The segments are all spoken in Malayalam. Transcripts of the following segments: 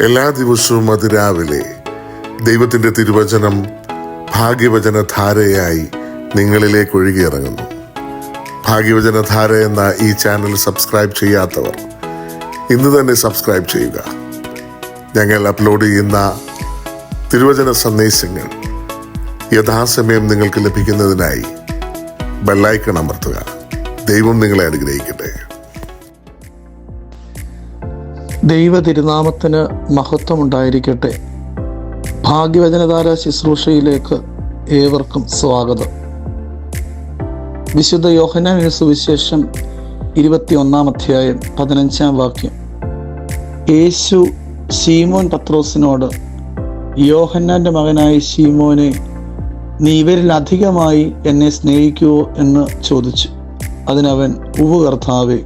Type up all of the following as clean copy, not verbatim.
എല്ലാ ദിവസവും അതിരാവിലെ ദൈവത്തിൻ്റെ തിരുവചനം ഭാഗ്യവചനധാരയായി നിങ്ങളിലേക്ക് ഒഴുകിയിറങ്ങുന്നു. ഭാഗ്യവചനധാര എന്ന ഈ ചാനൽ സബ്സ്ക്രൈബ് ചെയ്യാത്തവർ ഇന്ന് തന്നെ സബ്സ്ക്രൈബ് ചെയ്യുക. ഞങ്ങൾ അപ്ലോഡ് ചെയ്യുന്ന തിരുവചന സന്ദേശങ്ങൾ യഥാസമയം നിങ്ങൾക്ക് ലഭിക്കുന്നതിനായി ബെല്ലൈക്കൺ അമർത്തുക. ദൈവം നിങ്ങളെ അനുഗ്രഹിക്കട്ടെ. ദൈവ തിരുനാമത്തിന് മഹത്വമുണ്ടായിരിക്കട്ടെ. ഭാഗ്യവചനധാര ശുശ്രൂഷയിലേക്ക് ഏവർക്കും സ്വാഗതം. വിശുദ്ധ യോഹന്നാൻ സുവിശേഷം 21 അധ്യായം 15 വാക്യം. യേശു ശീമോൻ പത്രോസിനോട്, യോഹന്നാന്റെ മകനായ ശീമോനെ, നീ ഇവരിൽ അധികമായി എന്നെ സ്നേഹിക്കുവോ എന്ന് ചോദിച്ചു. അതിനവൻ, ഉവ്വ് കർത്താവേ,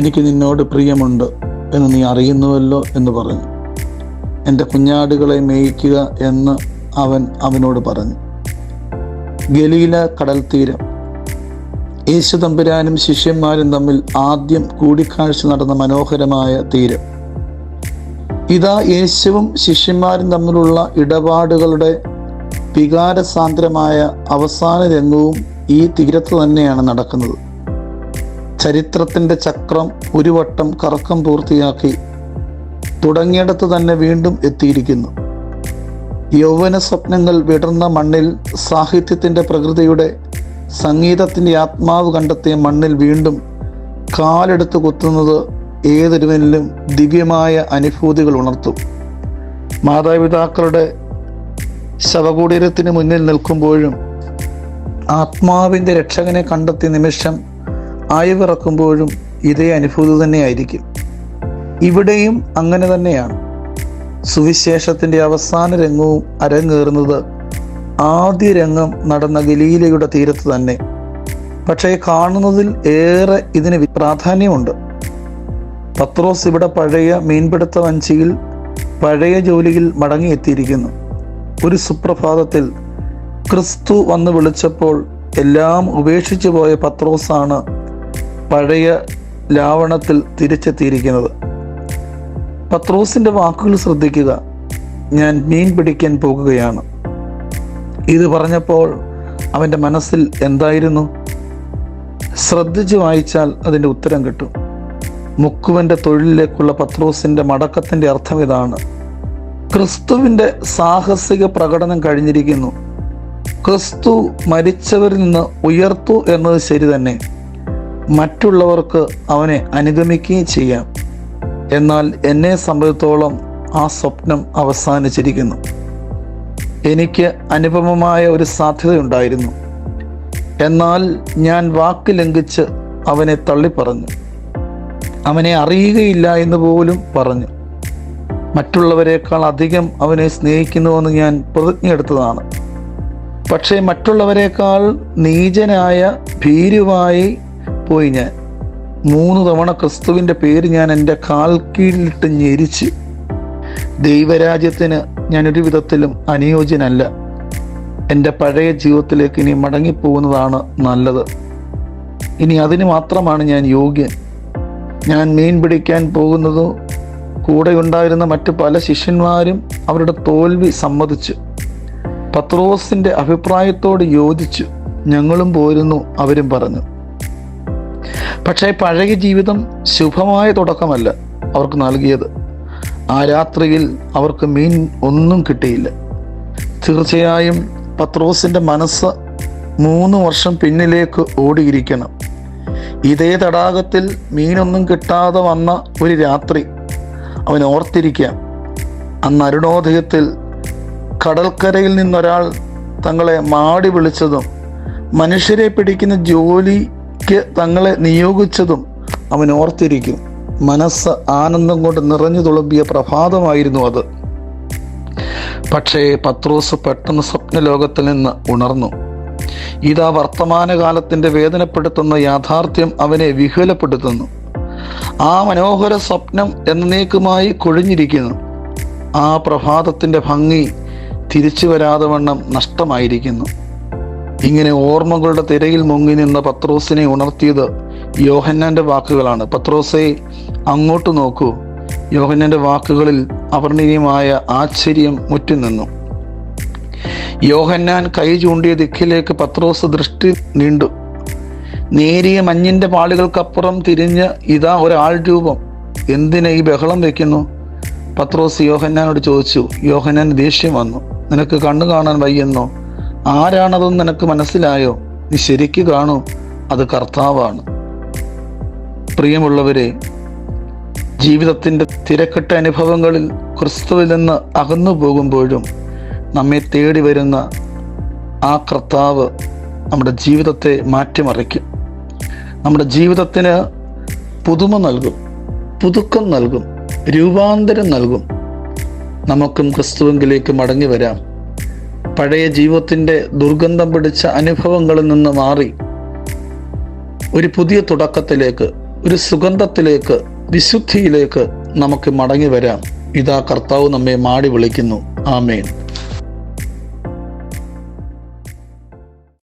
എനിക്ക് നിന്നോട് പ്രിയമുണ്ട് എന്ന് നീ അറിയുന്നുവല്ലോ എന്ന് പറഞ്ഞു. എൻ്റെ കുഞ്ഞാടുകളെ മേയിക്കുക എന്ന് അവൻ അവനോട് പറഞ്ഞു. ഗലീല കടൽ തീരം. യേശു തമ്പുരാനും ശിഷ്യന്മാരും തമ്മിൽ ആദ്യം കൂടിക്കാഴ്ച നടന്ന മനോഹരമായ തീരം. ഇതാ യേശുവും ശിഷ്യന്മാരും തമ്മിലുള്ള ഇടപാടുകളുടെ വികാരസാന്ദ്രമായ അവസാന രംഗവും ഈ തീരത്ത് തന്നെയാണ് നടക്കുന്നത്. ചരിത്രത്തിൻ്റെ ചക്രം ഒരു വട്ടം കറക്കം പൂർത്തിയാക്കി തുടങ്ങിയിടത്ത് തന്നെ വീണ്ടും എത്തിയിരിക്കുന്നു. യൗവന സ്വപ്നങ്ങൾ വിടർന്ന മണ്ണിൽ, സാഹിത്യത്തിൻ്റെ പ്രകൃതിയുടെ, സംഗീതത്തിൻ്റെ ആത്മാവ് കണ്ടെത്തിയ മണ്ണിൽ വീണ്ടും കാലെടുത്ത് കുത്തുന്നത് ഏതൊരുവനിലും ദിവ്യമായ അനുഭൂതികൾ ഉണർത്തും. മാതാപിതാക്കളുടെ ശവകുടീരത്തിന് മുന്നിൽ നിൽക്കുമ്പോഴും, ആത്മാവിൻ്റെ രക്ഷകനെ കണ്ടെത്തിയ നിമിഷം അയവിറക്കുമ്പോഴും ഇതേ അനുഭൂതി തന്നെയായിരിക്കും. ഇവിടെയും അങ്ങനെ തന്നെയാണ്. സുവിശേഷത്തിൻ്റെ അവസാന രംഗവും അരങ്ങേറുന്നത് ആദ്യ രംഗം നടന്ന ഗലീലയുടെ തീരത്ത് തന്നെ. പക്ഷേ കാണുന്നതിൽ ഏറെ ഇതിന് പ്രാധാന്യമുണ്ട്. പത്രോസ് ഇവിടെ പഴയ മീൻപിടുത്ത വഞ്ചിയിൽ പഴയ ജോലിയിൽ മടങ്ങിയെത്തിയിരിക്കുന്നു. ഒരു സുപ്രഭാതത്തിൽ ക്രിസ്തു വന്ന് വിളിച്ചപ്പോൾ എല്ലാം ഉപേക്ഷിച്ചു പോയ പത്രോസാണ് പഴയ ലാവണത്തിൽ തിരിച്ചെത്തിയിരിക്കുന്നത്. പത്രോസിൻ്റെ വാക്കുകൾ ശ്രദ്ധിക്കുക. ഞാൻ മീൻ പിടിക്കാൻ പോകുകയാണ്. ഇത് പറഞ്ഞപ്പോൾ അവൻ്റെ മനസ്സിൽ എന്തായിരുന്നു? ശ്രദ്ധിച്ചു വായിച്ചാൽ അതിൻ്റെ ഉത്തരം കിട്ടും. മുക്കുവൻ്റെ തൊഴിലിലേക്കുള്ള പത്രോസിൻ്റെ മടക്കത്തിൻ്റെ അർത്ഥം ഇതാണ്: ക്രിസ്തുവിൻ്റെ സാഹസിക പ്രകടനം കഴിഞ്ഞിരിക്കുന്നു. ക്രിസ്തു മരിച്ചവരിൽ നിന്ന് ഉയർത്തു എന്നത് ശരി തന്നെ. മറ്റുള്ളവർക്ക് അവനെ അനുഗമിക്കുകയും ചെയ്യാം. എന്നാൽ എന്നെ സംബന്ധിച്ചോളം ആ സ്വപ്നം അവസാനിച്ചിരിക്കുന്നു. എനിക്ക് അനുപമമായ ഒരു സാധ്യതയുണ്ടായിരുന്നു. എന്നാൽ ഞാൻ വാക്ക് ലംഘിച്ച് അവനെ തള്ളിപ്പറഞ്ഞു. അവനെ അറിയുകയില്ല എന്ന് പോലും പറഞ്ഞു. മറ്റുള്ളവരെക്കാൾ അധികം അവനെ സ്നേഹിക്കുന്നുവെന്ന് ഞാൻ പ്രതിജ്ഞയെടുത്തതാണ്. പക്ഷേ മറ്റുള്ളവരെക്കാൾ നീചനായ ഭീരുവായി പോയി ഞാൻ. 3 തവണ ക്രിസ്തുവിൻ്റെ പേര് ഞാൻ എൻ്റെ കാൽ കീഴിലിട്ട് ഞെരിച്ച്. ദൈവരാജ്യത്തിന് ഞാനൊരു വിധത്തിലും അനുയോജ്യനല്ല. എൻ്റെ പഴയ ജീവിതത്തിലേക്ക് ഇനി മടങ്ങിപ്പോകുന്നതാണ് നല്ലത്. ഇനി അതിന് മാത്രമാണ് ഞാൻ യോഗ്യൻ. ഞാൻ മീൻ പിടിക്കാൻ പോകുന്നതും കൂടെ ഉണ്ടായിരുന്ന മറ്റു പല ശിഷ്യന്മാരും അവരുടെ തോൽവി സമ്മതിച്ചു. പത്രോസിൻ്റെ അഭിപ്രായത്തോട് യോജിച്ചു. ഞങ്ങളും പോരുന്നു, അവരും പറഞ്ഞു. പക്ഷേ പഴയ ജീവിതം ശുഭമായ തുടക്കമല്ല അവർക്ക് നൽകിയത്. ആ രാത്രിയിൽ അവർക്ക് മീൻ ഒന്നും കിട്ടിയില്ല. തീർച്ചയായും പത്രോസിൻ്റെ മനസ്സ് 3 വർഷം പിന്നിലേക്ക് ഓടിയിരിക്കണം. ഇതേ തടാകത്തിൽ മീനൊന്നും കിട്ടാതെ വന്ന ഒരു രാത്രി അവൻ ഓർത്തിരിക്കാം. അന്ന് അരുണോദയത്തിൽ കടൽക്കരയിൽ നിന്നൊരാൾ തങ്ങളെ മാടി വിളിച്ചതും മനുഷ്യരെ പിടിക്കുന്ന ജോലിക്ക് തങ്ങളെ നിയോഗിച്ചതും അവൻ ഓർത്തിരിക്കും. മനസ്സ് ആനന്ദം കൊണ്ട് നിറഞ്ഞു തുളുമ്പിയ പ്രഭാതമായിരുന്നു അത്. പക്ഷേ പത്രോസ് പെട്ടെന്ന് സ്വപ്നലോകത്തിൽ നിന്ന് ഉണർന്നു. ഇതാ വർത്തമാനകാലത്തിൻ്റെ വേദനപ്പെടുത്തുന്ന യാഥാർത്ഥ്യം അവനെ വിഹ്വലപ്പെടുത്തുന്നു. ആ മനോഹര സ്വപ്നം എന്നേക്കുമായി കൊഴിഞ്ഞിരിക്കുന്നു. ആ പ്രഭാതത്തിൻ്റെ ഭംഗി തിരിച്ചു വരാതെ വണ്ണം നഷ്ടമായിരിക്കുന്നു. ഇങ്ങനെ ഓർമ്മകളുടെ തിരയിൽ മുങ്ങി നിന്ന പത്രോസിനെ ഉണർത്തിയത് യോഹന്നാന്റെ വാക്കുകളാണ്. പത്രോസേ, അങ്ങോട്ട് നോക്കൂ. യോഹന്നാന്റെ വാക്കുകളിൽ അവർണ്ണീയമായ ആശ്ചര്യം മുറ്റുനിന്നു. യോഹന്നാൻ കൈ ചൂണ്ടിയ ദിക്കിലേക്ക് പത്രോസ് ദൃഷ്ടി നീണ്ടു. നേരിയ മഞ്ഞിന്റെ പാളികൾക്കപ്പുറം തിരിഞ്ഞ് ഇതാ ഒരാൾ രൂപം. എന്തിനാ ഈ ബഹളം വെക്കുന്നു? പത്രോസ് യോഹന്നാനോട് ചോദിച്ചു. യോഹന്നാൻ ദേഷ്യം വന്നു. നിനക്ക് കണ്ണു കാണാൻ വയ്യെന്നോ? ആരാണതെന്ന് നിനക്ക് മനസ്സിലായോ? നീ ശരിക്ക് കാണൂ, അത് കർത്താവാണ്. പ്രിയമുള്ളവരെ, ജീവിതത്തിൻ്റെ തിരക്കിട്ട അനുഭവങ്ങളിൽ ക്രിസ്തുവിൽ നിന്ന് അകന്നു പോകുമ്പോഴും നമ്മെ തേടി വരുന്ന ആ കർത്താവ് നമ്മുടെ ജീവിതത്തെ മാറ്റിമറിക്കും. നമ്മുടെ ജീവിതത്തിന് പുതുമ നൽകും, പുതുക്കം നൽകും, രൂപാന്തരം നൽകും. നമുക്കും ക്രിസ്തുവിലേക്ക് മടങ്ങി വരാം. പഴയ ജീവിതത്തിൻ്റെ ദുർഗന്ധം പിടിച്ച അനുഭവങ്ങളിൽ നിന്ന് മാറി ഒരു പുതിയ തുടക്കത്തിലേക്ക്, ഒരു സുഗന്ധത്തിലേക്ക്, വിശുദ്ധിയിലേക്ക് നമുക്ക് മടങ്ങി വരാം. ഇതാ കർത്താവ് നമ്മെ മാടി വിളിക്കുന്നു. ആമേൻ.